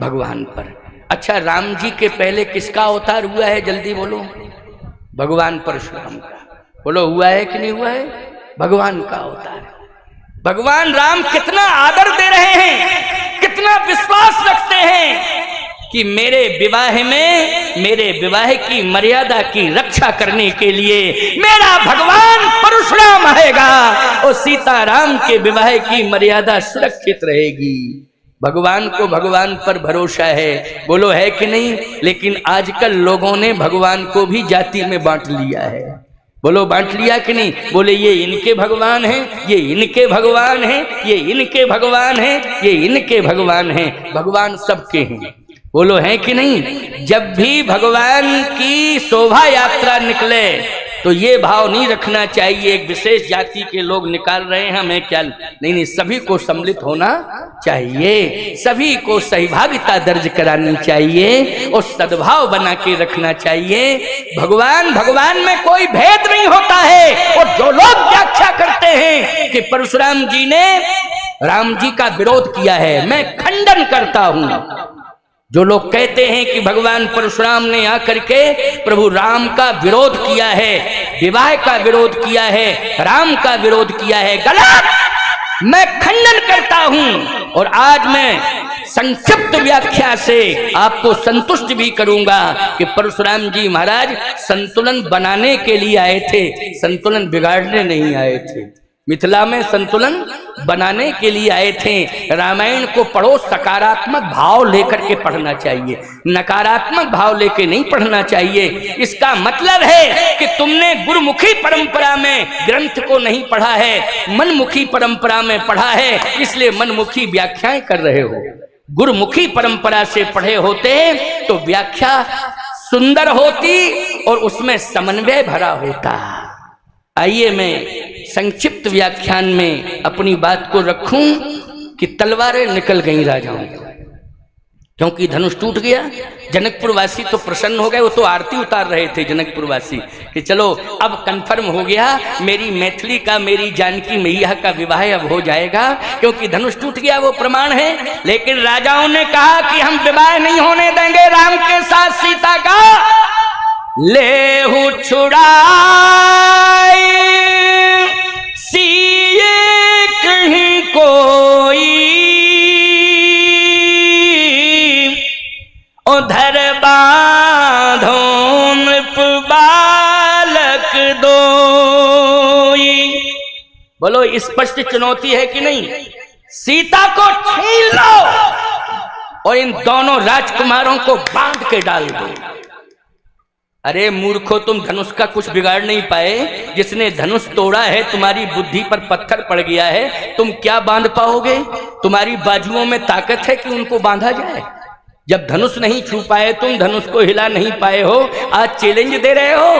भगवान पर। अच्छा, राम जी के पहले किसका अवतार हुआ है, जल्दी बोलो? भगवान परशुराम का। बोलो, हुआ है कि नहीं हुआ है? भगवान का अवतार। भगवान राम कितना आदर दे रहे हैं, कितना विश्वास रखते हैं कि मेरे विवाह में, मेरे विवाह की मर्यादा की रक्षा करने के लिए मेरा भगवान परशुराम आएगा और सीताराम के विवाह की मर्यादा सुरक्षित रहेगी। भगवान को भगवान पर भरोसा है, बोलो है कि नहीं? लेकिन आजकल लोगों ने भगवान को भी जाति में बांट लिया है। बोलो, बांट लिया कि नहीं? बोले ये इनके भगवान हैं, ये इनके भगवान हैं, ये इनके भगवान हैं, ये इनके भगवान हैं। भगवान सबके हैं, बोलो है कि नहीं? जब भी भगवान की शोभा यात्रा निकले तो ये भाव नहीं रखना चाहिए एक विशेष जाति के लोग निकाल रहे हैं, हमें क्या नहीं। नहीं, सभी को सम्मिलित होना चाहिए, सभी को सहभागिता दर्ज करानी चाहिए और सद्भाव बना के रखना चाहिए। भगवान में कोई भेद नहीं होता है। और जो लोग व्याख्या करते हैं कि परशुराम जी ने राम जी का विरोध किया है, मैं खंडन करता हूं। जो लोग कहते हैं कि भगवान परशुराम ने आकर के प्रभु राम का विरोध किया है, विवाह का विरोध किया है, राम का विरोध किया है, गलत। मैं खंडन करता हूं और आज मैं संक्षिप्त व्याख्या से आपको संतुष्ट भी करूंगा कि परशुराम जी महाराज संतुलन बनाने के लिए आए थे, संतुलन बिगाड़ने नहीं आए थे। मिथिला में संतुलन बनाने के लिए आए थे। रामायण को पढ़ो, सकारात्मक भाव लेकर के पढ़ना चाहिए, नकारात्मक भाव लेकर नहीं पढ़ना चाहिए। इसका मतलब है कि तुमने गुरुमुखी परंपरा में ग्रंथ को नहीं पढ़ा है, मनमुखी परंपरा में पढ़ा है, इसलिए मनमुखी व्याख्याएं कर रहे हो। गुरुमुखी परंपरा से पढ़े होते तो व्याख्या सुंदर होती और उसमें समन्वय भरा होता। आइए मैं संक्षिप्त व्याख्यान में अपनी बात को रखूं कि तलवारें निकल गई राजाओं को, क्योंकि धनुष टूट गया। जनकपुर वासी तो प्रसन्न हो गए, वो तो आरती उतार रहे थे जनकपुर वासी कि चलो अब कंफर्म हो गया, मेरी मैथिली का, मेरी जानकी मैया का विवाह अब हो जाएगा, क्योंकि धनुष टूट गया, वो प्रमाण है। लेकिन राजाओं ने कहा कि हम विवाह नहीं होने देंगे राम के साथ सीता का। लेहु छुड़ाई सिए कहीं कोई, उधर बांधो बालक दोई। बोलो, स्पष्ट चुनौती है कि नहीं? सीता को छीन लो और इन दोनों राजकुमारों को बांध के डाल दो। अरे मूर्खो, तुम धनुष का कुछ बिगाड़ नहीं पाए। जिसने धनुष तोड़ा है, तुम्हारी बुद्धि पर पत्थर पड़ गया है, तुम क्या बांध पाओगे? तुम्हारी बाजुओं में ताकत है कि उनको बांधा जाए? जब धनुष नहीं छू पाए, तुम धनुष को हिला नहीं पाए हो, आज चैलेंज दे रहे हो।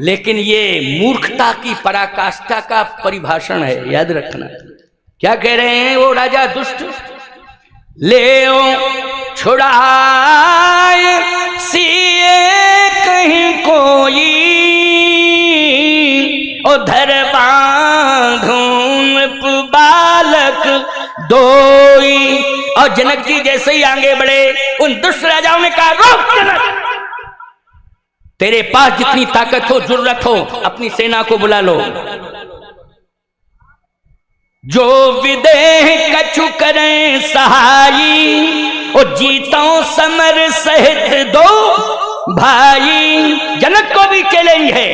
लेकिन ये मूर्खता की पराकाष्ठा का परिभाषण है, याद रखना। क्या कह रहे हैं वो राजा दुष्ट? ले छुड़ाए सिए कहीं कोई, उधर बांधूं बालक दोई। और जनक जी जैसे ही आगे बढ़े, उन दुष्ट राजाओं ने कहा, रोक जनक, तेरे पास जितनी ताकत हो, जुर्रत हो, अपनी सेना को बुला लो। जो विदेह कछु करें सहाई, और जीतों समर सहित दो भाई। जनक को भी चैलेंज है,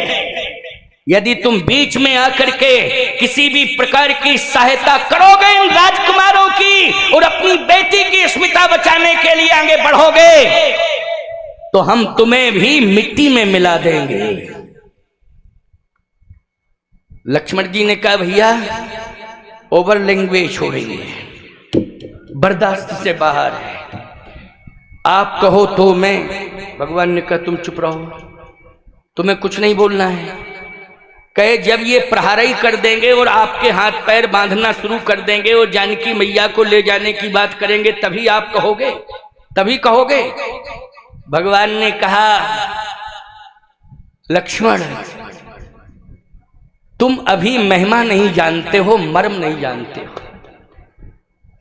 यदि तुम बीच में आकर के किसी भी प्रकार की सहायता करोगे इन राजकुमारों की और अपनी बेटी की अस्मिता बचाने के लिए आगे बढ़ोगे, तो हम तुम्हें भी मिट्टी में मिला देंगे। लक्ष्मण जी ने कहा, भैया ओवर लैंग्वेज हो रही है, बर्दाश्त से बाहर है, आप कहो तो मैं। भगवान ने कहा, तुम चुप रहो, तुम्हें कुछ नहीं बोलना है। कहे, जब ये प्रहारी कर देंगे और आपके हाथ पैर बांधना शुरू कर देंगे और जानकी मैया को ले जाने की बात करेंगे, तभी आप कहोगे, तभी कहोगे। भगवान ने कहा, लक्ष्मण तुम अभी महिमा नहीं जानते हो, मर्म नहीं जानते हो।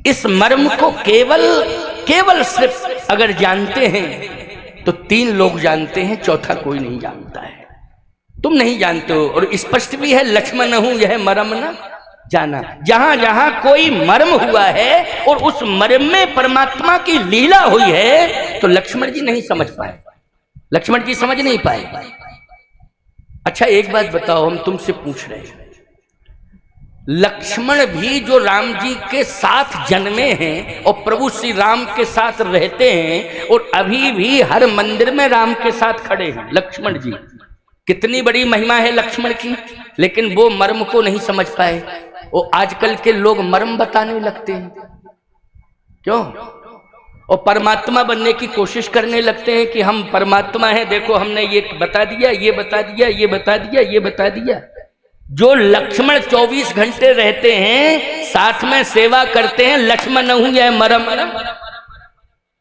इस मर्म को केवल केवल सिर्फ अगर जानते हैं तो 3 लोग जानते हैं, चौथा कोई नहीं जानता है। तुम नहीं जानते हो, और स्पष्ट भी है, लक्ष्मण हूं यह मर्म न जाना। जहां जहां कोई मर्म हुआ है और उस मर्म में परमात्मा की लीला हुई है तो लक्ष्मण जी नहीं समझ पाए, लक्ष्मण जी समझ नहीं पाए। अच्छा एक बात बताओ, हम तुमसे पूछ रहे हैं, लक्ष्मण भी जो राम जी के साथ जन्मे हैं और प्रभु श्री राम के साथ रहते हैं और अभी भी हर मंदिर में राम के साथ खड़े हैं लक्ष्मण जी, कितनी बड़ी महिमा है लक्ष्मण की, लेकिन वो मर्म को नहीं समझ पाए। और आजकल के लोग मर्म बताने लगते हैं, क्यों? और परमात्मा बनने की कोशिश करने लगते हैं कि हम परमात्मा हैं, देखो हमने ये बता दिया, ये बता दिया, ये बता दिया, ये बता दिया। जो लक्ष्मण 24 घंटे रहते हैं, साथ में सेवा करते हैं, लक्ष्मण हूं यह मरम।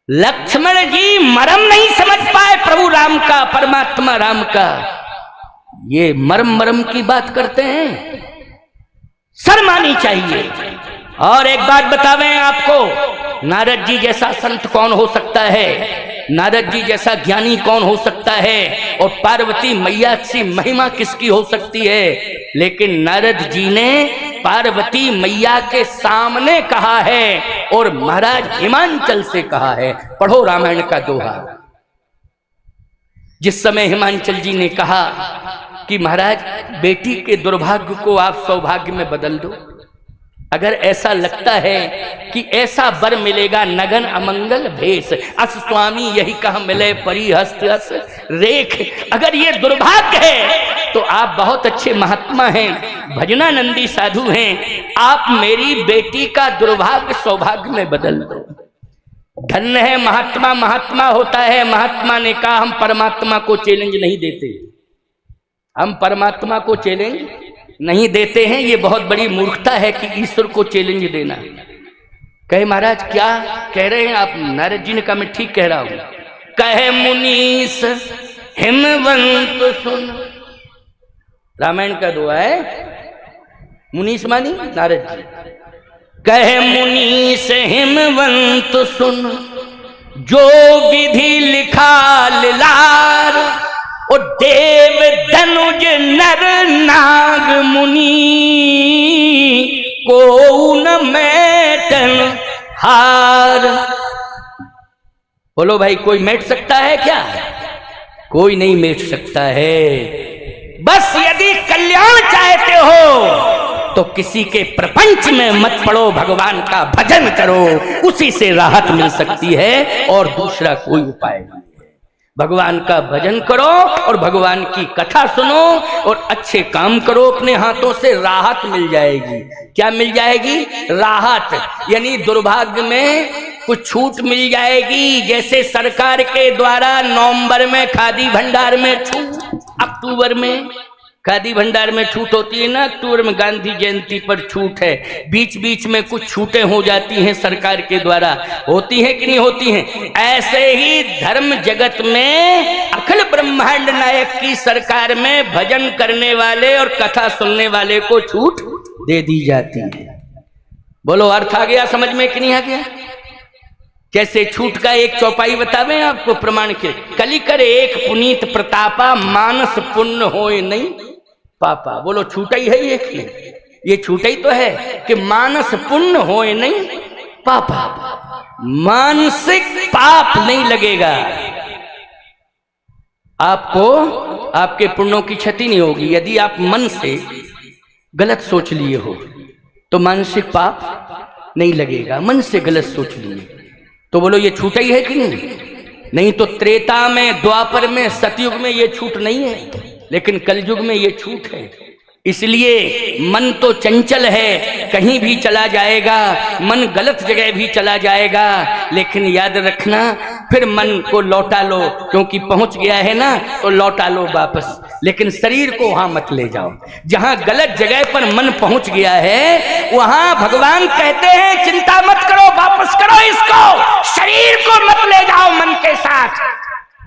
लक्ष्मण जी मरम नहीं समझ पाए प्रभु राम का, परमात्मा राम का। ये मरम की बात करते हैं, शर्म आनी चाहिए। और एक बात बतावें आपको, नारद जी जैसा संत कौन हो सकता है, नारद जी जैसा ज्ञानी कौन हो सकता है, और पार्वती मैया की महिमा किसकी हो सकती है। लेकिन नारद जी ने पार्वती मैया के सामने कहा है और महाराज हिमांचल से कहा है। पढ़ो रामायण का दोहा। जिस समय हिमांचल जी ने कहा कि महाराज बेटी के दुर्भाग्य को आप सौभाग्य में बदल दो, अगर ऐसा लगता है कि ऐसा वर मिलेगा नगन अमंगल भेष, अस स्वामी यही कहा मिले परी हस्त हस रेख, अगर ये दुर्भाग्य है तो आप बहुत अच्छे महात्मा हैं, भजनानंदी साधु हैं, आप मेरी बेटी का दुर्भाग्य सौभाग्य में बदल दो। धन्य है महात्मा, महात्मा होता है। महात्मा ने कहा हम परमात्मा को चैलेंज नहीं देते, हम परमात्मा को चैलेंज नहीं देते हैं। ये बहुत बड़ी मूर्खता है कि ईश्वर को चैलेंज देना। कहे महाराज क्या कह रहे हैं आप? नारद जी ने कहा मैं ठीक कह रहा हूं। कहे मुनीस हिमवंत सुन, रामायण का दुआ है, मुनीस मानी नारद जी। कहे मुनीस हिमवंत सुन, जो विधि लिखा लार, और देव धनुज नर नाग मुनि, को न मैटन हार। बोलो भाई, कोई मैट सकता है क्या? कोई नहीं मैट सकता है। बस यदि कल्याण चाहते हो तो किसी के प्रपंच में मत पड़ो, भगवान का भजन करो, उसी से राहत मिल सकती है और दूसरा कोई उपाय नहीं। भगवान का भजन करो और भगवान की कथा सुनो और अच्छे काम करो अपने हाथों से, राहत मिल जाएगी। क्या मिल जाएगी? राहत, यानी दुर्भाग्य में कुछ छूट मिल जाएगी। जैसे सरकार के द्वारा नवंबर में खादी भंडार में छूट, अक्टूबर में खादी भंडार में छूट होती है ना, अक्टूबर में गांधी जयंती पर छूट है। बीच बीच में कुछ छूटें हो जाती हैं सरकार के द्वारा, होती हैं कि नहीं होती हैं? ऐसे ही धर्म जगत में अखिल ब्रह्मांड नायक की सरकार में भजन करने वाले और कथा सुनने वाले को छूट दे दी जाती है। बोलो अर्थ आ गया समझ में कि नहीं आ गया? कैसे छूट का एक चौपाई बतावे आपको प्रमाण के। कली करे एक पुनीत प्रतापा, मानस पुण्य होए नहीं पापा। बोलो छूटा ही है ये छूटा ही तो है कि मानस पुण्य होए नहीं पापा, मानसिक पाप नहीं लगेगा आपको, आपके पुण्यों की क्षति नहीं होगी। यदि आप मन से गलत सोच लिए हो तो मानसिक पाप नहीं लगेगा। मन से गलत सोच लिए तो बोलो ये छूटा ही है कि नहीं? नहीं तो त्रेता में, द्वापर में, सतयुग में ये छूट नहीं है, लेकिन कलयुग में ये छूट है। इसलिए मन तो चंचल है, कहीं भी चला जाएगा, मन गलत जगह भी चला जाएगा, लेकिन याद रखना फिर मन को लौटा लो, क्योंकि पहुंच गया है ना तो लौटा लो वापस। लेकिन शरीर को वहां मत ले जाओ। जहां गलत जगह पर मन पहुंच गया है वहां भगवान कहते हैं चिंता मत करो, वापस करो इसको, शरीर को मत ले जाओ मन के साथ,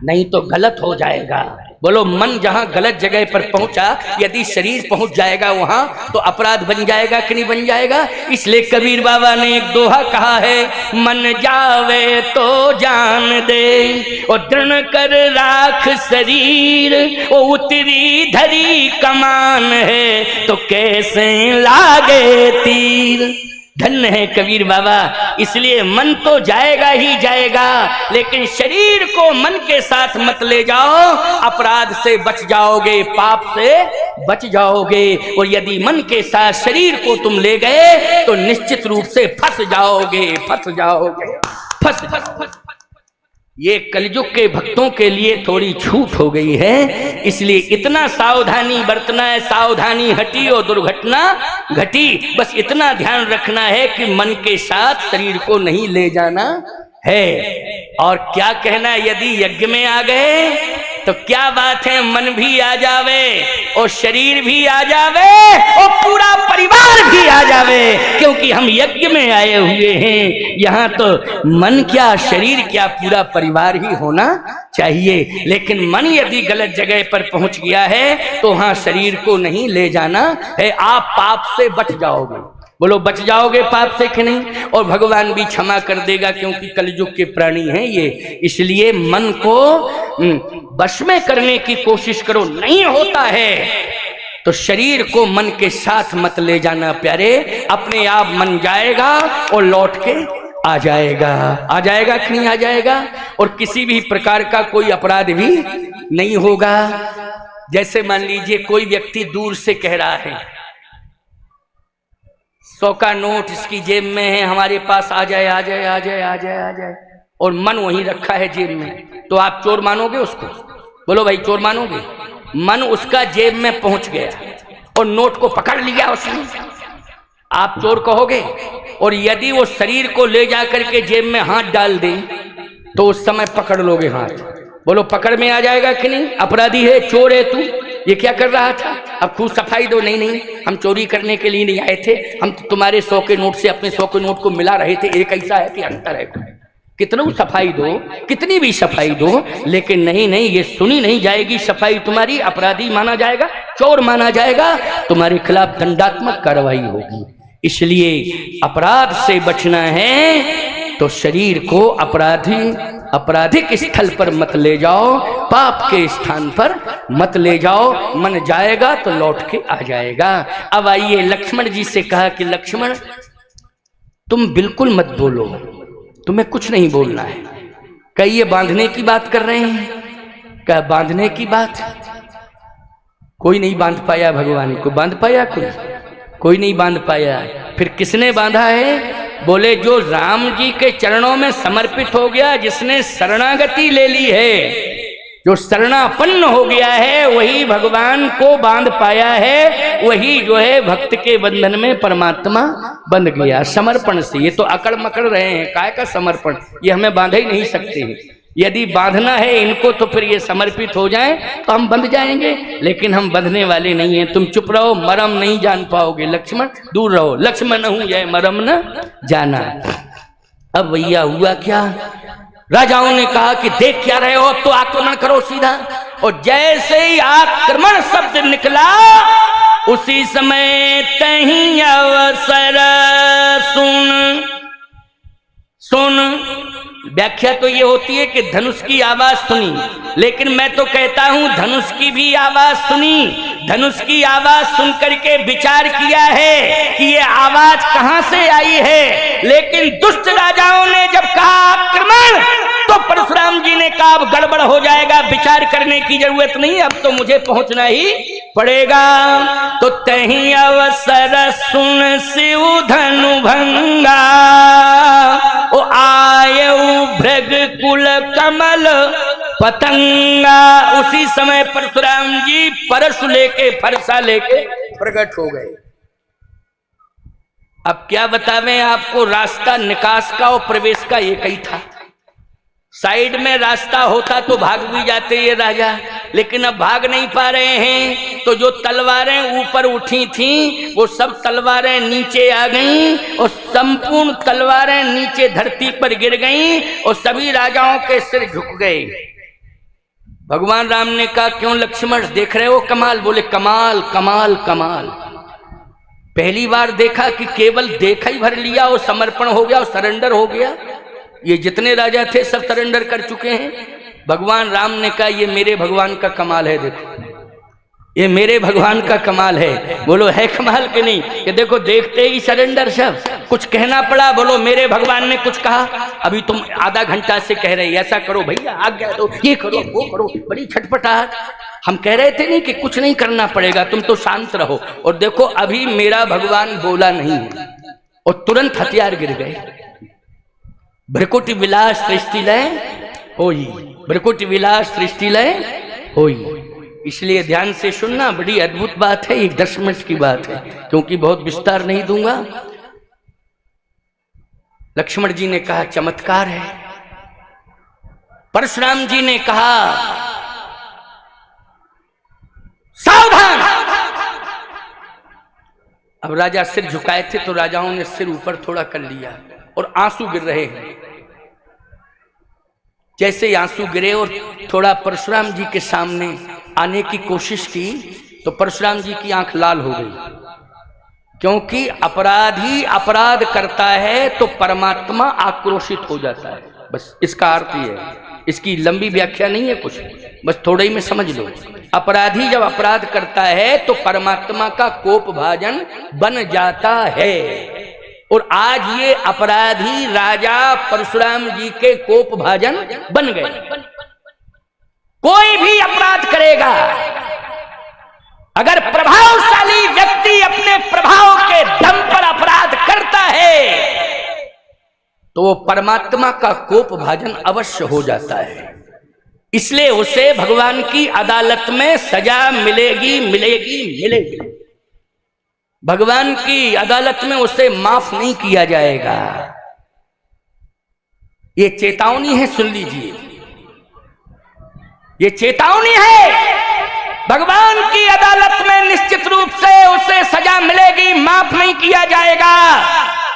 नहीं तो गलत हो जाएगा। बोलो मन जहां गलत जगह पर पहुंचा, यदि शरीर पहुंच जाएगा वहां तो अपराध बन जाएगा कि नहीं बन जाएगा। इसलिए कबीर बाबा ने एक दोहा कहा है, मन जावे तो जान दे और दृढ़ कर राख शरीर, वो उतरी धरी कमान है तो कैसे लागे तीर। धन्य है कबीर बाबा। इसलिए मन तो जाएगा ही जाएगा, लेकिन शरीर को मन के साथ मत ले जाओ, अपराध से बच जाओगे, पाप से बच जाओगे। और यदि मन के साथ शरीर को तुम ले गए तो निश्चित रूप से फंस जाओगे, फंस जाओगे, फंस। ये कलयुग के भक्तों के लिए थोड़ी छूट हो गई है, इसलिए इतना सावधानी बरतना है। सावधानी हटी और दुर्घटना घटी। बस इतना ध्यान रखना है कि मन के साथ शरीर को नहीं ले जाना है। और क्या कहना, यदि यज्ञ में आ गए तो क्या बात है, मन भी आ जावे और शरीर भी आ जावे और पूरा परिवार भी आ जावे, क्योंकि हम यज्ञ में आए हुए हैं। यहाँ तो मन क्या शरीर क्या पूरा परिवार ही होना चाहिए। लेकिन मन यदि गलत जगह पर पहुंच गया है तो वहां शरीर को नहीं ले जाना है। आप पाप से बच जाओगे। बोलो बच जाओगे पाप से कि नहीं। और भगवान भी क्षमा कर देगा, क्योंकि कलयुग के प्राणी हैं ये। इसलिए मन को वश में करने की कोशिश करो, नहीं होता है तो शरीर को मन के साथ मत ले जाना प्यारे। अपने आप मन जाएगा और लौट के आ जाएगा। आ जाएगा कि नहीं आ जाएगा। और किसी भी प्रकार का कोई अपराध भी नहीं होगा। जैसे मान लीजिए कोई व्यक्ति दूर से कह रहा है 100 का नोट इसकी जेब में है, हमारे पास आ जाए आ जाए आ जाए आ जाए आ जाए, और मन वहीं रखा है जेब में, तो आप चोर मानोगे उसको। बोलो भाई चोर मानोगे। मन उसका जेब में पहुंच गया और नोट को पकड़ लिया उसने, आप चोर कहोगे। और यदि वो शरीर को ले जा करके जेब में हाथ डाल दे तो उस समय पकड़ लोगे हाथ। बोलो पकड़ में आ जाएगा कि नहीं। अपराधी है, चोर है तू, ये क्या कर रहा था, अब खूब सफाई दो। नहीं नहीं, हम चोरी करने के लिए नहीं आए थे, हम तो तुम्हारे 100 के नोट से अपने 100 के नोट को मिला रहे थे। एक ऐसा है कि अंतर है, कितना सफाई दो, कितनी भी सफाई दो, लेकिन नहीं नहीं, ये सुनी नहीं जाएगी सफाई तुम्हारी। अपराधी माना जाएगा, चोर माना जाएगा, तुम्हारे खिलाफ दंडात्मक कार्रवाई होगी। इसलिए अपराध से बचना है तो शरीर को आपराधिक स्थल पर मत ले जाओ, पाप के स्थान पर मत ले जाओ। मन जाएगा तो लौट के आ जाएगा। अब आइए, लक्ष्मण जी से कहा कि लक्ष्मण तुम बिल्कुल मत बोलो, तुम्हें कुछ नहीं बोलना है। कहीं ये बांधने की बात कर रहे हैं, क्या बांधने की बात? कोई नहीं बांध पाया भगवान को। बांध पाया कोई नहीं बांध पाया। फिर किसने बांधा है? बोले जो राम जी के चरणों में समर्पित हो गया, जिसने शरणागति ले ली है, जो शरणापन्न हो गया है, वही भगवान को बांध पाया है। वही जो है भक्त के बंधन में परमात्मा बंध गया समर्पण से। ये तो अकड़ मकड़ रहे हैं, काय का समर्पण, ये हमें बांध ही नहीं सकते। यदि बांधना है इनको तो फिर ये समर्पित हो जाएं तो हम बंध जाएंगे, लेकिन हम बंधने वाले नहीं हैं। तुम चुप रहो, मरम नहीं जान पाओगे। लक्ष्मण दूर रहो, लक्ष्मण हूं यह मरम न जाना। अब भैया हुआ क्या? राजाओं ने कहा कि देख क्या रहे हो, तो आक्रमण करो सीधा। और जैसे ही आक्रमण शब्द निकला, उसी समय तहीं अवसर सुन। व्याख्या तो ये होती है कि धनुष की आवाज सुनी, लेकिन मैं तो कहता हूं धनुष की भी आवाज सुनी। धनुष की आवाज सुन करके विचार किया है कि ये आवाज कहां से आई है, लेकिन दुष्ट राजाओं ने जब कहा आक्रमण, तो परशुराम जी ने कहा अब गड़बड़ हो जाएगा, विचार करने की जरूरत नहीं, अब तो मुझे पहुंचना ही पड़ेगा। तो तहीं अवसर सुन शिव धनु भंगा, ओ आये भृग कुल कमल पतंगा। उसी समय परशुराम जी परशु लेके, फरसा लेके प्रकट हो गए। अब क्या बतावें आपको, रास्ता निकास का और प्रवेश का एक ही था। साइड में रास्ता होता तो भाग भी जाते ये राजा, लेकिन अब भाग नहीं पा रहे हैं। तो जो तलवारें ऊपर उठी थीं, वो सब तलवारें नीचे आ गईं और संपूर्ण तलवारें नीचे धरती पर गिर गईं और सभी राजाओं के सिर झुक गए। भगवान राम ने कहा क्यों लक्ष्मण देख रहे हो कमाल? बोले कमाल कमाल कमाल। पहली बार देखा कि केवल देखा ही भर लिया और समर्पण हो गया और सरेंडर हो गया। ये जितने राजा थे सब सरेंडर कर चुके हैं। भगवान राम ने कहा ये मेरे भगवान का कमाल है, देखो ये मेरे भगवान का कमाल है। बोलो है कमाल के नहीं? कि देखो देखते ही सरेंडर सब, कुछ कहना पड़ा, बोलो मेरे भगवान ने कुछ कहा। अभी तुम आधा घंटा से कह रहे ऐसा करो भैया, आज्ञा दो, ये करो वो करो, बड़ी छटपटाहट। हम कह रहे थे नहीं कि कुछ नहीं करना पड़ेगा, तुम तो शांत रहो। और देखो अभी मेरा भगवान बोला नहीं है और तुरंत हथियार गिर गए। भ्रकुटी विलास सृष्टि लय होई, भ्रकुटी विलास सृष्टि लय होई। इसलिए ध्यान से सुनना, बड़ी अद्भुत बात है, एक 10 मिनट की बात है, क्योंकि बहुत विस्तार नहीं दूंगा। लक्ष्मण जी ने कहा चमत्कार है। परशुराम जी ने कहा सावधान। अब राजा सिर झुकाए थे तो राजाओं ने सिर ऊपर थोड़ा कर लिया और आंसू गिर रहे हैं। जैसे आंसू गिरे और थोड़ा परशुराम जी के सामने आने की कोशिश की तो परशुराम जी की आंख लाल हो गई, क्योंकि अपराधी अपराध करता है तो परमात्मा आक्रोशित हो जाता है। बस इसका अर्थ ये है, इसकी लंबी व्याख्या नहीं है कुछ, बस थोड़ा ही में समझ लो। अपराधी जब अपराध करता है तो परमात्मा का कोप भाजन बन जाता है। और आज ये अपराधी राजा परशुराम जी के कोप भाजन बन गए। कोई भी अपराध करेगा, अगर प्रभावशाली व्यक्ति अपने प्रभाव के दम पर अपराध करता है तो वो परमात्मा का कोप भाजन अवश्य हो जाता है। इसलिए उसे भगवान की अदालत में सजा मिलेगी मिलेगी मिलेगी। भगवान की अदालत में उसे माफ नहीं किया जाएगा। ये चेतावनी है, सुन लीजिए, ये चेतावनी है। भगवान की अदालत में निश्चित रूप से उसे सजा मिलेगी, माफ नहीं किया जाएगा,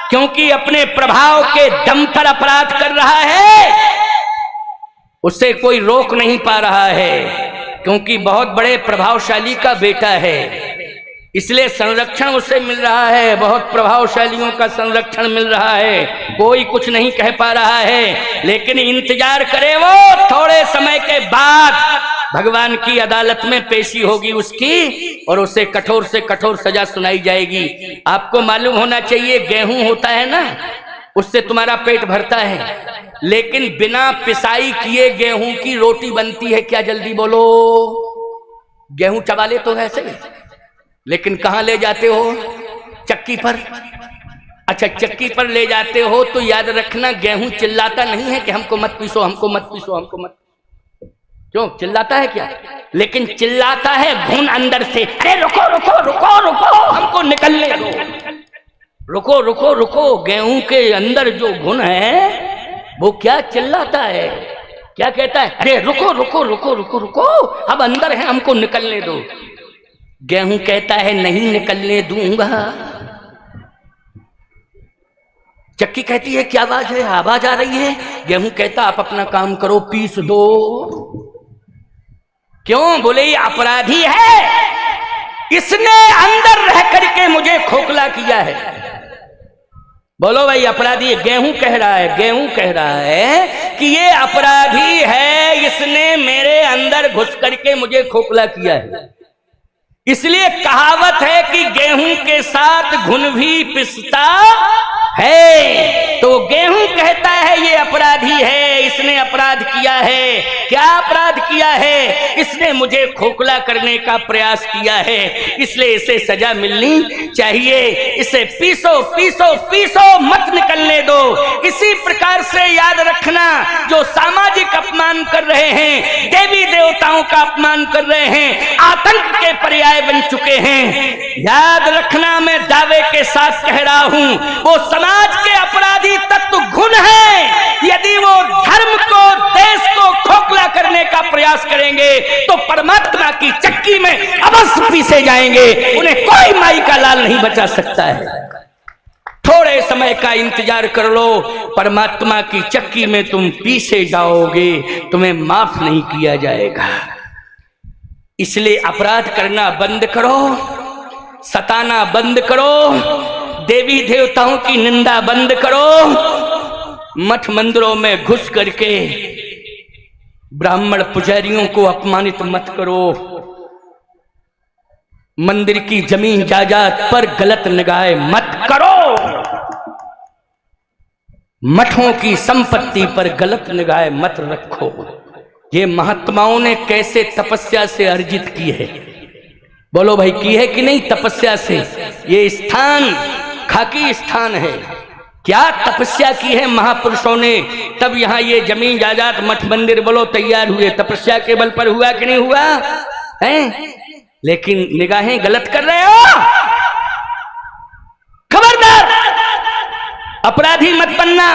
क्योंकि अपने प्रभाव के दम पर अपराध कर रहा है। उसे कोई रोक नहीं पा रहा है, क्योंकि बहुत बड़े प्रभावशाली का बेटा है। इसलिए संरक्षण उसे मिल रहा है, बहुत प्रभावशालियों का संरक्षण मिल रहा है। कोई कुछ नहीं कह पा रहा है, लेकिन इंतजार करे वो, थोड़े समय के बाद भगवान की अदालत में पेशी होगी उसकी और उसे कठोर से कठोर सजा सुनाई जाएगी। आपको मालूम होना चाहिए, गेहूं होता है ना, उससे तुम्हारा पेट भरता है, लेकिन बिना पिसाई किए गेहूं की रोटी बनती है क्या? जल्दी बोलो। गेहूं चबा ले तो ऐसे, लेकिन कहां ले जाते हो? चक्की पर। अच्छा, चक्की पर ले जाते हो तो याद रखना, गेहूं चिल्लाता नहीं है कि हमको मत पीसो, हमको मत पीसो, हमको मत। क्यों चिल्लाता है क्या? लेकिन चिल्लाता है घुन अंदर से, अरे रुको रुको रुको रुको, हमको निकलने दो, रुको रुको रुको। गेहूं के अंदर जो घुन है वो क्या चिल्लाता है, क्या कहता है? अरे रुको रुको रुको रुको रुको, अब अंदर है, हमको निकलने दो। गेहूं कहता है नहीं निकलने दूंगा। चक्की कहती है क्या आवाज है? आवाज आ रही है। गेहूं कहता आप अपना काम करो, पीस दो। क्यों? बोले ये अपराधी है, इसने अंदर रह करके मुझे खोखला किया है। बोलो भाई, अपराधी है। गेहूं कह रहा है, गेहूं कह रहा है कि ये अपराधी है, इसने मेरे अंदर घुस करके मुझे खोखला किया है। इसलिए कहावत है कि गेहूं के साथ घुन भी पिसता है। तो गेहूं कहता है ये अपराधी है, इसने अपराध किया है। क्या अपराध किया है? इसने मुझे खोखला करने का प्रयास किया है, इसलिए इसे सजा मिलनी चाहिए। इसे पीसो पीसो पीसो, मत निकलने दो। इसी प्रकार से याद रखना, जो सामाजिक अपमान कर रहे हैं, देवी देवताओं का अपमान कर रहे हैं, आतंक के पर्याय बन चुके हैं, याद रखना, मैं दावे के साथ कह रहा हूं, वो समाज के अपराधी तत्व घुन है। यदि वो धर्म को, देश को खोखला करने का प्रयास करेंगे तो परमात्मा की चक्की में अवश्य पीसे जाएंगे। उन्हें कोई माई का लाल नहीं बचा सकता है। थोड़े समय का इंतजार कर लो, परमात्मा की चक्की में तुम पीसे जाओगे, तुम्हें माफ नहीं किया जाएगा। इसलिए अपराध करना बंद करो, सताना बंद करो, देवी देवताओं की निंदा बंद करो, मठ मंदिरों में घुस करके ब्राह्मण पुजारियों को अपमानित मत करो, मंदिर की जमीन जायदाद पर गलत निगाह मत करो, मठों की संपत्ति पर गलत निगाह मत रखो। ये महात्माओं ने कैसे तपस्या से अर्जित की है, बोलो भाई, की है कि नहीं? तपस्या से। ये स्थान खाकी स्थान है, क्या तपस्या की है महापुरुषों ने, तब यहाँ ये जमीन जायदाद मठ मंदिर बोलो तैयार हुए। तपस्या के बल पर हुआ कि नहीं हुआ है? लेकिन निगाहें गलत कर रहे हो, खबरदार, अपराधी मत बनना।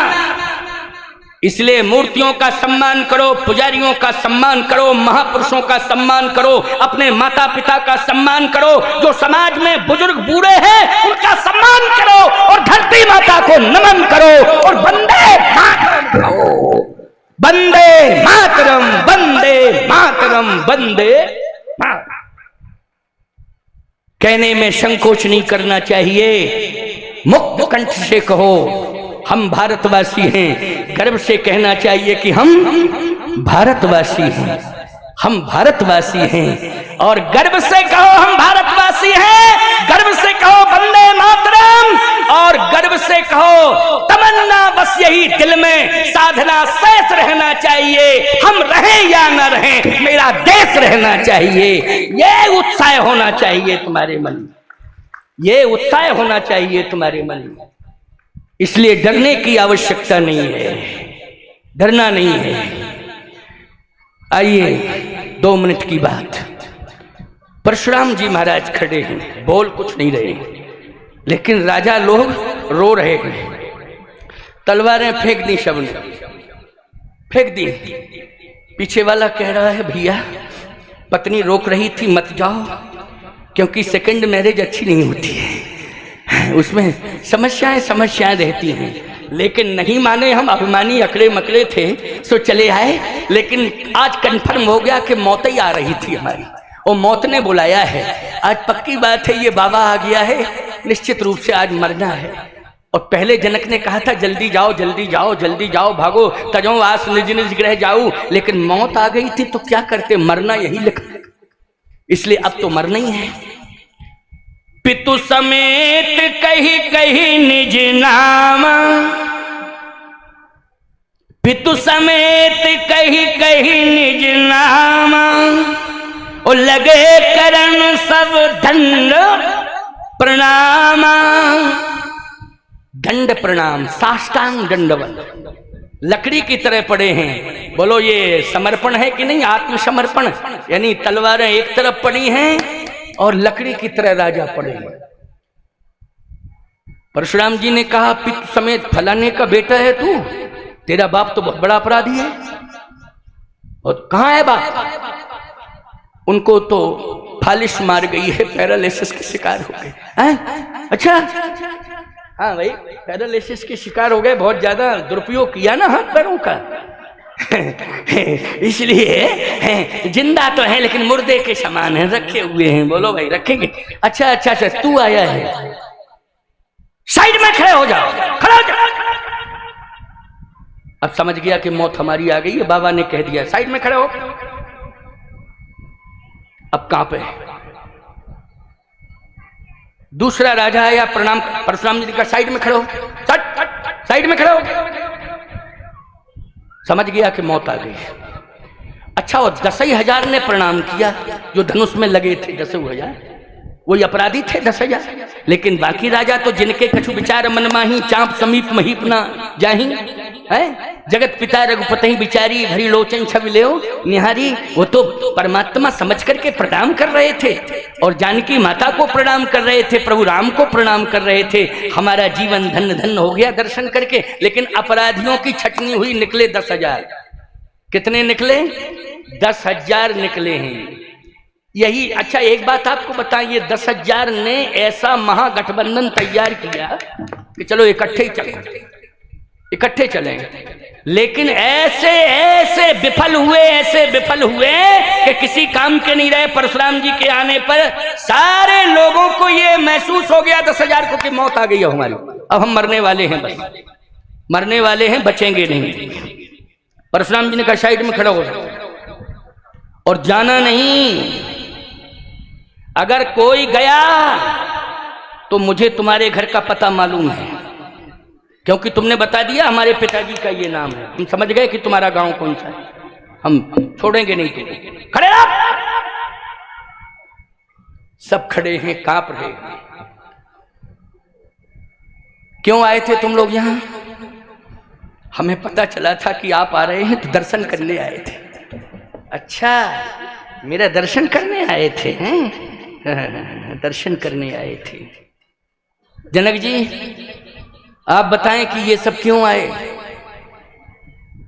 इसलिए मूर्तियों का सम्मान करो, पुजारियों का सम्मान करो, महापुरुषों का सम्मान करो, अपने माता पिता का सम्मान करो, जो समाज में बुजुर्ग बूढ़े हैं उनका सम्मान करो, और धरती माता को नमन करो, और वंदे मातरम कहो। वंदे मातरम, वंदे मातरम, वंदे मातरम। कहने में संकोच नहीं करना चाहिए, मुक्त कंठ से कहो हम भारतवासी हैं, गर्व से कहना चाहिए कि हम भारतवासी हैं, हम भारतवासी हैं, और गर्व से कहो हम भारतवासी हैं, गर्व से कहो वंदे मातरम, और गर्व से कहो तमन्ना बस यही दिल में साधना शेष रहना चाहिए, हम रहें या न रहें मेरा देश रहना चाहिए। ये उत्साह होना चाहिए तुम्हारे मन में, ये उत्साह होना चाहिए तुम्हारे मन में। इसलिए डरने की आवश्यकता नहीं है, डरना नहीं है। आइए 2 मिनट की बात। परशुराम जी महाराज खड़े हैं, बोल कुछ नहीं रहे, लेकिन राजा लोग रो रहे हैं। तलवारें फेंक दी, सबने फेंक दी। पीछे वाला कह रहा है भैया पत्नी रोक रही थी मत जाओ, क्योंकि सेकंड मैरिज अच्छी नहीं होती है, उसमें समस्याएं रहती हैं। लेकिन नहीं माने, हम अभिमानी अकड़े मकड़े थे सो चले आए, लेकिन आज कंफर्म हो गया कि मौत ही आ रही थी हमारी, और मौत ने बुलाया है। आज पक्की बात है, ये बाबा आ गया है, निश्चित रूप से आज मरना है। और पहले जनक ने कहा था जल्दी जाओ जल्दी जाओ जल्दी जाओ, भागो तजो आस निज निज ग्रह जाऊं, लेकिन मौत आ गई थी तो क्या करते, मरना यही लिखा, इसलिए अब तो मरना ही है। पितु समेत कही कही निज नाम, पितु समेत कही कही निज नाम, और लगे करण सब दंड प्रणाम। दंड प्रणाम, साष्टांग दंडवत, लकड़ी की तरह पड़े हैं। बोलो ये समर्पण है कि नहीं? आत्मसमर्पण, यानी तलवारें एक तरफ पड़ी हैं और लकड़ी की तरह राजा पड़े हैं। परशुराम जी ने कहा पितु समेत फलाने का बेटा है तू, तेरा बाप तो बहुत बड़ा अपराधी है। और कहाँ है बाप? उनको तो फालिश मार गई है, पैरालिसिस के शिकार हो गए। अच्छा, हाँ भाई, पैरालिसिस के शिकार हो गए, बहुत ज्यादा दुरुपयोग किया ना हाथ पैरों का इसलिए जिंदा तो है लेकिन मुर्दे के समान है, रखे हुए हैं। बोलो भाई रखेंगे? अच्छा अच्छा अच्छा, तू आया है, साइड में खड़े हो जाओ, खड़े हो जाओ। अब समझ गया कि मौत हमारी आ गई है, बाबा ने कह दिया साइड में खड़े हो। अब कहां पे? दूसरा राजा आया, प्रणाम, परशुराम जी का साइड में खड़े हो, साइड में खड़े हो। समझ गया कि मौत आ गई। अच्छा, और 10,000 ने प्रणाम किया जो धनुष में लगे थे, 10,000 वही अपराधी थे 10,000। लेकिन बाकी राजा तो जिनके कछु विचार मन माही, चाप समीप महीप ना जाही है, जगत पिता रघुपति बिचारी, भरी लोचन छवि ले निहारी, वो तो परमात्मा समझ करके प्रणाम कर रहे थे, और जानकी माता को प्रणाम कर रहे थे, प्रभु राम को प्रणाम कर रहे थे। हमारा जीवन धन्य धन्य हो गया दर्शन करके। लेकिन अपराधियों की छटनी हुई, निकले 10,000। कितने निकले? 10,000 निकले हैं। यही। अच्छा एक बात आपको बताइए, 10,000 ने ऐसा महागठबंधन तैयार किया कि चलो इकट्ठे चलेंगे, लेकिन ऐसे ऐसे विफल हुए कि किसी काम के नहीं रहे। परशुराम जी के आने पर सारे लोगों को ये महसूस हो गया 10,000 को कि मौत आ गई है हमारी, अब हम मरने वाले हैं, बस मरने वाले हैं, बचेंगे नहीं। परशुराम जी ने कहा साइड में खड़ा हो और जाना नहीं, अगर कोई गया तो मुझे तुम्हारे घर का पता मालूम है, क्योंकि तुमने बता दिया हमारे पिताजी का ये नाम है, हम समझ गए कि तुम्हारा गांव कौन सा है, हम छोड़ेंगे नहीं तुम्हें। खड़े रहो। सब खड़े हैं, कांप रहे हैं। क्यों आए थे तुम लोग यहां? हमें पता चला था कि आप आ रहे हैं तो दर्शन करने आए थे। अच्छा, मेरा दर्शन करने आए थे हैं? दर्शन करने आए थे। जनक जी आप बताएं कि ये सब क्यों आए?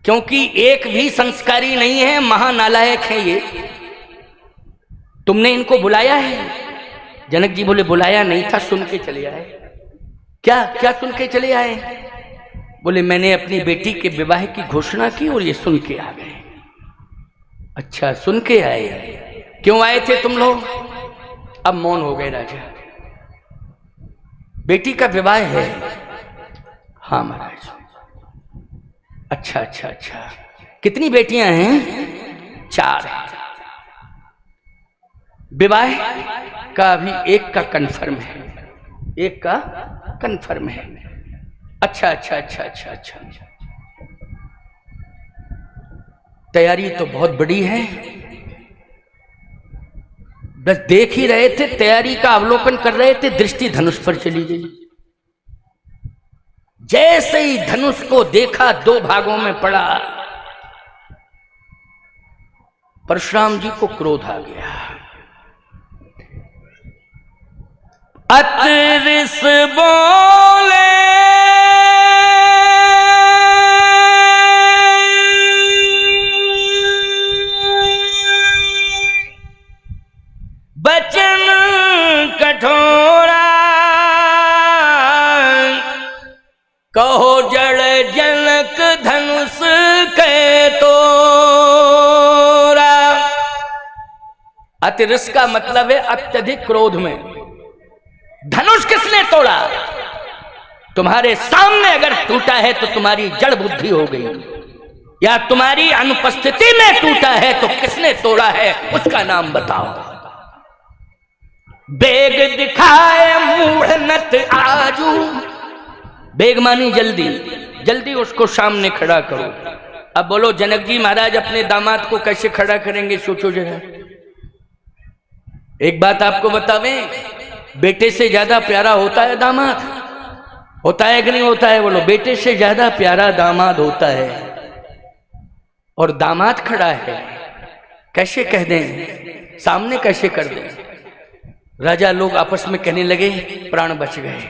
क्योंकि एक भी संस्कारी नहीं है, महानालायक है ये। तुमने इनको बुलाया है? जनक जी बोले बुलाया नहीं था, सुन के चले आए। क्या क्या सुन के चले आए? बोले मैंने अपनी बेटी के विवाह की घोषणा की और ये सुन के आ गए। अच्छा सुन के आए। क्यों आए थे तुम लोग? अब मौन हो गए राजा। बेटी का विवाह है? हाँ महाराज। अच्छा अच्छा अच्छा, कितनी बेटियां हैं? 4। विवाह का अभी एक का कंफर्म है, एक का कंफर्म है। अच्छा अच्छा अच्छा अच्छा अच्छा, तैयारी तो बहुत बड़ी है। बस देख ही रहे थे, तैयारी का अवलोकन कर रहे थे, दृष्टि धनुष पर चली गई। जैसे ही धनुष को देखा 2 भागों में पड़ा, परशुराम जी को क्रोध आ गया। अतरिस बोले बचन कठोरा, कहो जड़ जनक धनुष के तोरा। अतिरिस का मतलब है अत्यधिक क्रोध में। धनुष किसने तोड़ा? तुम्हारे सामने अगर टूटा है तो तुम्हारी जड़ बुद्धि हो गई, या तुम्हारी अनुपस्थिति में टूटा है तो किसने तोड़ा है उसका नाम बताओ। बेग दिखाए मूढ़नत आजू, बेग मानी जल्दी, जल्दी उसको सामने खड़ा करो। अब बोलो जनक जी महाराज अपने दामाद को कैसे खड़ा करेंगे, सोचो जरा। एक बात आपको बतावें, बेटे से ज्यादा प्यारा होता है दामाद? होता है कि नहीं होता है? बोलो, बेटे से ज्यादा प्यारा दामाद होता है। और दामाद खड़ा है, कैसे कह दें, सामने कैसे कर दें? राजा लोग आपस में कहने लगे प्राण बच गए,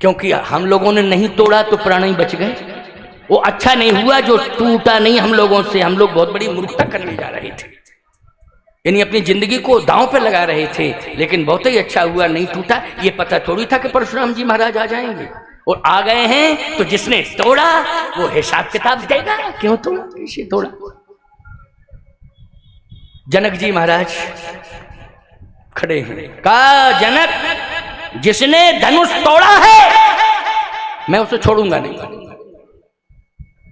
क्योंकि हम लोगों ने नहीं तोड़ा तो प्राण ही बच गए। वो अच्छा नहीं हुआ जो टूटा नहीं हम लोगों से। हम लोग बहुत बड़ी मूर्खता करने जा रहे थे, यानी अपनी जिंदगी को दांव पे लगा रहे थे, लेकिन बहुत ही अच्छा हुआ नहीं टूटा। ये पता थोड़ी था कि परशुराम जी महाराज आ जाएंगे, और आ गए हैं तो जिसने तोड़ा वो हिसाब किताब देगा। क्यों तोड़ा, कैसे तोड़ा? जनक जी महाराज खड़े हैं। कहा जनक, जिसने धनुष तोड़ा है मैं उसे छोड़ूंगा नहीं,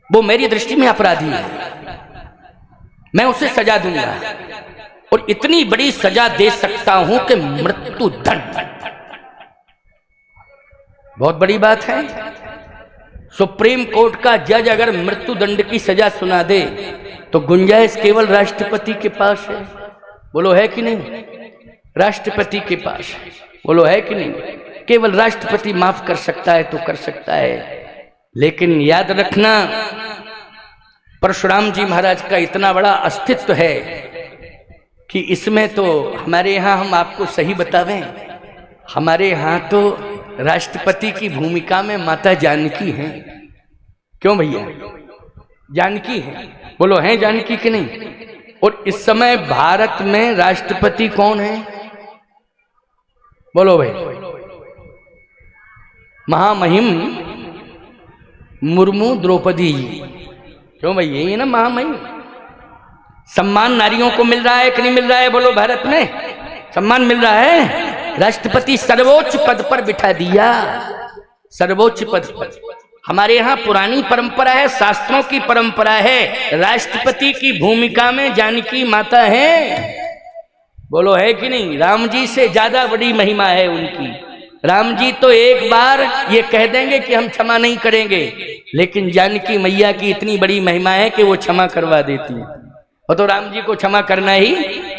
वो मेरी दृष्टि में अपराधी है, मैं उसे सजा दूंगा, और इतनी बड़ी सजा दे सकता हूं कि मृत्यु दंड। बहुत बड़ी बात है। सुप्रीम कोर्ट का जज अगर मृत्यु दंड की सजा सुना दे तो गुंजाइश केवल राष्ट्रपति के पास है। बोलो है कि नहीं? राष्ट्रपति के पास, बोलो है कि नहीं? केवल राष्ट्रपति माफ कर सकता है तो कर सकता है। लेकिन याद रखना, परशुराम जी महाराज का इतना बड़ा अस्तित्व है कि इसमें तो हमारे यहाँ, हम आपको सही बतावें, हमारे यहाँ तो राष्ट्रपति की भूमिका में माता जानकी हैं। क्यों भैया? जानकी है, बोलो हैं जानकी कि नहीं? और इस समय भारत में राष्ट्रपति कौन है? बोलो भाई। महामहिम मुर्मू द्रौपदी जी। क्यों भाई, यही है ना महामहिम। सम्मान नारियों को मिल रहा है कि नहीं मिल रहा है? बोलो, भारत में सम्मान मिल रहा है। राष्ट्रपति सर्वोच्च पद पर बिठा दिया, सर्वोच्च पद पर। हमारे यहाँ पुरानी परंपरा है, शास्त्रों की परंपरा है, राष्ट्रपति की भूमिका में जानकी माता है। बोलो, है कि नहीं? राम जी से ज्यादा बड़ी महिमा है उनकी। राम जी तो एक बार ये कह देंगे कि हम क्षमा नहीं करेंगे, लेकिन जानकी मैया की इतनी बड़ी महिमा है कि वो क्षमा करवा देती है। और तो राम जी को क्षमा करना ही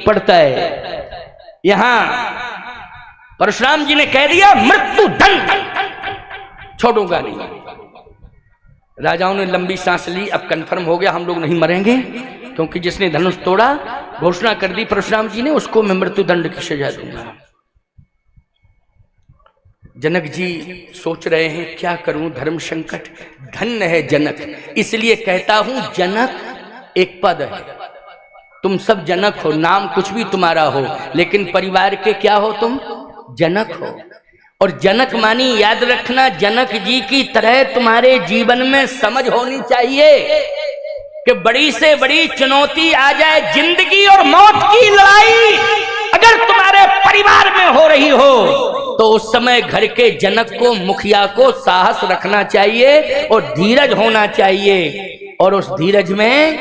पड़ता है। यहां परशुराम जी ने कह दिया मृत्यु दंड, छोड़ूंगा नहीं। राजाओं ने लंबी सांस ली, अब कंफर्म हो गया हम लोग नहीं मरेंगे, क्योंकि जिसने धनुष तोड़ा घोषणा कर दी परशुराम जी ने, उसको मैं मृत्यु दंड की सजा दूंगा। जनक जी सोच रहे हैं क्या करूं, धर्म संकट। धन्य है जनक, इसलिए कहता हूं जनक एक पद है। तुम सब जनक हो, नाम कुछ भी तुम्हारा हो, लेकिन परिवार के क्या हो? तुम जनक हो। और जनक मानी याद रखना, जनक जी की तरह तुम्हारे जीवन में समझ होनी चाहिए कि बड़ी से बड़ी चुनौती आ जाए, जिंदगी और मौत की लड़ाई अगर तुम्हारे परिवार में हो रही हो, तो उस समय घर के जनक को, मुखिया को साहस रखना चाहिए और धीरज होना चाहिए। और उस धीरज में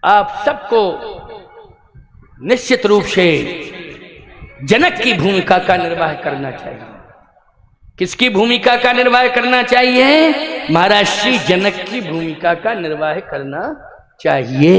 आप सबको निश्चित रूप से जनक की भूमिका का निर्वाह करना चाहिए। किसकी भूमिका का निर्वाह करना चाहिए? महाराज श्री जनक की भूमिका का निर्वाह करना चाहिए।